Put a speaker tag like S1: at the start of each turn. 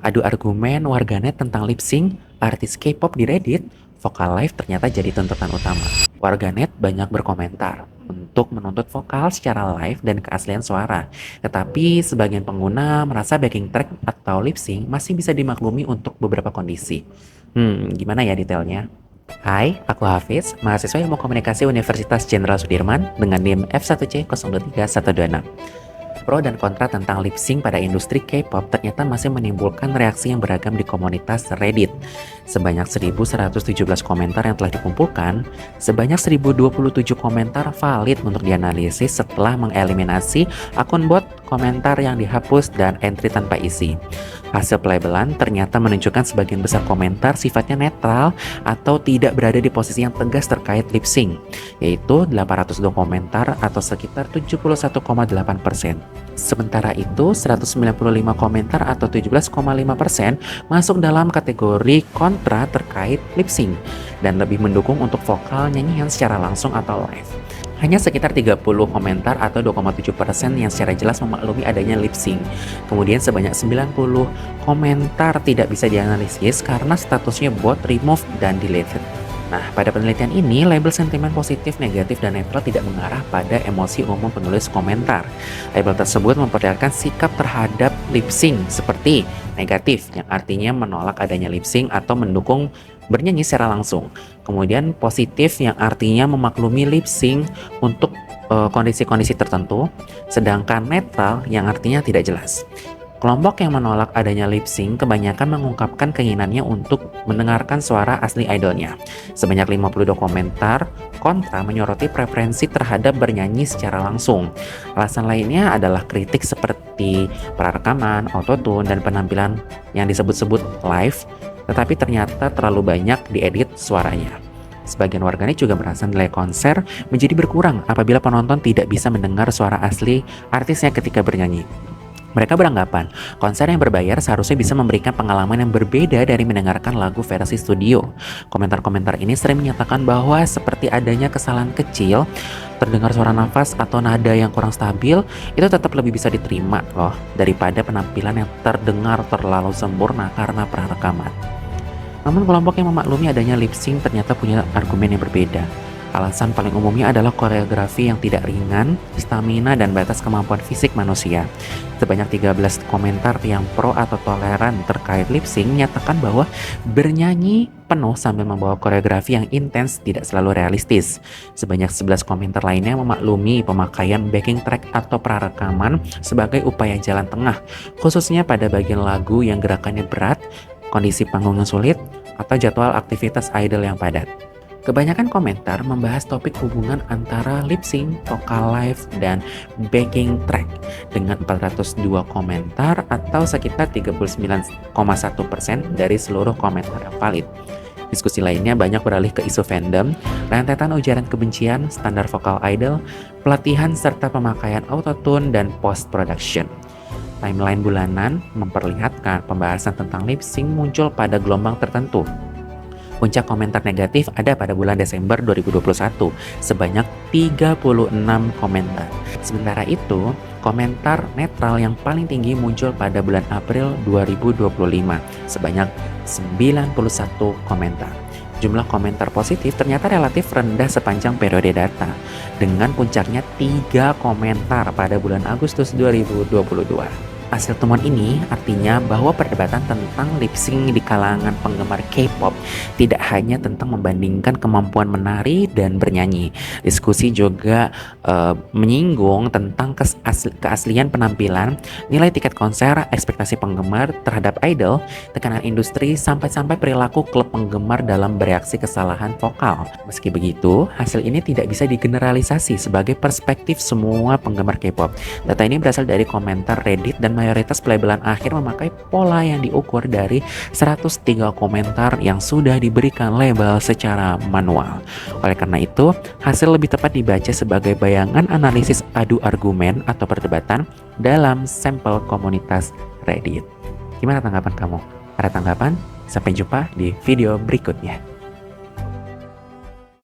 S1: Adu argumen warganet tentang lip sync, artis K-pop di Reddit, vokal live ternyata jadi tuntutan utama. Warganet banyak berkomentar untuk menuntut vokal secara live dan keaslian suara. Tetapi sebagian pengguna merasa backing track atau lip sync masih bisa dimaklumi untuk beberapa kondisi. Gimana ya detailnya? Hai, aku Hafiz, mahasiswa Ilmu Komunikasi Universitas Jenderal Sudirman dengan NIM F1C023126. Pro dan kontra tentang lip sync pada industri K-pop ternyata masih menimbulkan reaksi yang beragam di komunitas Reddit. Sebanyak 1.117 komentar yang telah dikumpulkan, sebanyak 1.027 komentar valid untuk dianalisis setelah mengeliminasi akun bot, komentar yang dihapus, dan entry tanpa isi. Hasil pelabelan ternyata menunjukkan sebagian besar komentar sifatnya netral atau tidak berada di posisi yang tegas terkait lip sync, yaitu 802 komentar atau sekitar 71,8%. Sementara itu, 195 komentar atau 17,5% masuk dalam kategori kontra terkait lip sync dan lebih mendukung untuk vokal nyanyian secara langsung atau live. Hanya sekitar 30 komentar atau 2,7% yang secara jelas memaklumi adanya lip sync. Kemudian sebanyak 90 komentar tidak bisa dianalisis karena statusnya bot, remove, dan deleted. Nah, pada penelitian ini, label sentimen positif, negatif, dan netral tidak mengarah pada emosi umum penulis komentar. Label tersebut memperlihatkan sikap terhadap lip sync seperti negatif, yang artinya menolak adanya lip sync atau mendukung bernyanyi secara langsung. Kemudian positif, yang artinya memaklumi lip sync untuk kondisi-kondisi tertentu, sedangkan netral yang artinya tidak jelas. Kelompok yang menolak adanya lip sync kebanyakan mengungkapkan keinginannya untuk mendengarkan suara asli idolnya. Sebanyak 52 komentar kontra menyoroti preferensi terhadap bernyanyi secara langsung. Alasan lainnya adalah kritik seperti prarekaman, autotune, dan penampilan yang disebut-sebut live, tetapi ternyata terlalu banyak diedit suaranya. Sebagian warganet juga merasa nilai konser menjadi berkurang apabila penonton tidak bisa mendengar suara asli artisnya ketika bernyanyi. Mereka beranggapan, konser yang berbayar seharusnya bisa memberikan pengalaman yang berbeda dari mendengarkan lagu versi studio. Komentar-komentar ini sering menyatakan bahwa seperti adanya kesalahan kecil, terdengar suara nafas atau nada yang kurang stabil, itu tetap lebih bisa diterima loh, daripada penampilan yang terdengar terlalu sempurna karena prarekaman. Namun kelompok yang memaklumi adanya lip sync ternyata punya argumen yang berbeda. Alasan paling umumnya adalah koreografi yang tidak ringan, stamina, dan batas kemampuan fisik manusia. Sebanyak 13 komentar yang pro atau toleran terkait lip sync menyatakan bahwa bernyanyi penuh sambil membawa koreografi yang intens tidak selalu realistis. Sebanyak 11 komentar lainnya memaklumi pemakaian backing track atau prarekaman sebagai upaya jalan tengah, khususnya pada bagian lagu yang gerakannya berat, kondisi panggung yang sulit, atau jadwal aktivitas idol yang padat. Kebanyakan komentar membahas topik hubungan antara lip sync, vokal live, dan backing track dengan 402 komentar atau sekitar 39,1% dari seluruh komentar yang valid. Diskusi lainnya banyak beralih ke isu fandom, rentetan ujaran kebencian, standar vokal idol, pelatihan serta pemakaian autotune dan post-production. Timeline bulanan memperlihatkan pembahasan tentang lip sync muncul pada gelombang tertentu. Puncak komentar negatif ada pada bulan Desember 2021, sebanyak 36 komentar. Sementara itu, komentar netral yang paling tinggi muncul pada bulan April 2025, sebanyak 91 komentar. Jumlah komentar positif ternyata relatif rendah sepanjang periode data, dengan puncaknya 3 komentar pada bulan Agustus 2022. Hasil temuan ini artinya bahwa perdebatan tentang lip sync di kalangan penggemar K-pop tidak hanya tentang membandingkan kemampuan menari dan bernyanyi. Diskusi juga menyinggung tentang keaslian penampilan, nilai tiket konser, ekspektasi penggemar terhadap idol, tekanan industri, sampai-sampai perilaku klub penggemar dalam bereaksi kesalahan vokal. Meski begitu, hasil ini tidak bisa digeneralisasi sebagai perspektif semua penggemar K-pop. Data ini berasal dari komentar Reddit dan mayoritas pelabelan akhir memakai pola yang diukur dari 103 komentar yang sudah diberikan label secara manual. Oleh karena itu, hasil lebih tepat dibaca sebagai bayangan analisis adu argumen atau perdebatan dalam sampel komunitas Reddit. Gimana tanggapan kamu? Ada tanggapan? Sampai jumpa di video berikutnya.